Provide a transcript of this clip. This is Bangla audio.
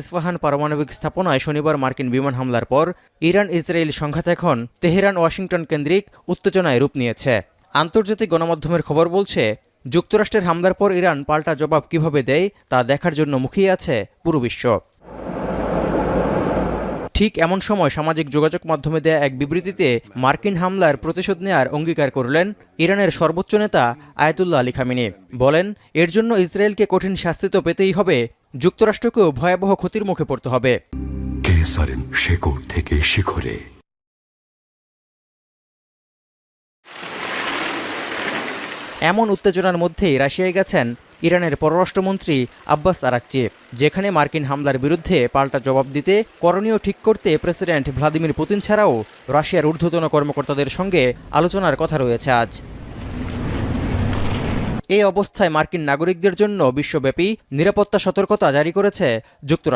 ইস্পাহান পারমাণবিক স্থাপনায় শনিবার মার্কিন বিমান হামলার পর ইরান ইসরায়েল সংঘাত এখন তেহরান ওয়াশিংটন কেন্দ্রিক উত্তেজনায় রূপ নিয়েছে। আন্তর্জাতিক গণমাধ্যমের খবর বলছে, যুক্তরাষ্ট্রের হামলার পর ইরান পাল্টা জবাব কিভাবে দেয় তা দেখার জন্য মুখিয়ে আছে পুরো বিশ্ব। ঠিক এমন সময় সামাজিক যোগাযোগ মাধ্যমে দেয়া এক বিবৃতিতে মার্কিন হামলার প্রতিশোধ নেয়ার অঙ্গীকার করলেন ইরানের সর্বোচ্চ নেতা আয়াতুল্লাহ আলী খামেনি। বলেন, এর জন্য ইসরায়েলকে কঠিন শাস্তি তো পেতেই হবে, যুক্তরাষ্ট্রকেও ভয়াবহ ক্ষতির মুখে পড়তে হবে। কেসারেন শেকড় থেকে শিখরে। এমন উত্তেজনার মধ্যেই রাশিয়ায় গেছেন ইরানের পররাষ্ট্রমন্ত্রী আব্বাস আরাকচি, যেখানে মার্কিন হামলার বিরুদ্ধে পাল্টা জবাব দিতে করণীয় ঠিক করতে প্রেসিডেন্ট ভ্লাদিমির পুতিন ছাড়াও রাশিয়ার ঊর্ধ্বতন কর্মকর্তাদের সঙ্গে আলোচনার কথা রয়েছে আজ। এই অবস্থায় মার্কিন নাগরিকদের জন্য বিশ্বব্যাপী নিরাপত্তা সতর্কতা জারি করেছে যুক্তরাষ্ট্র।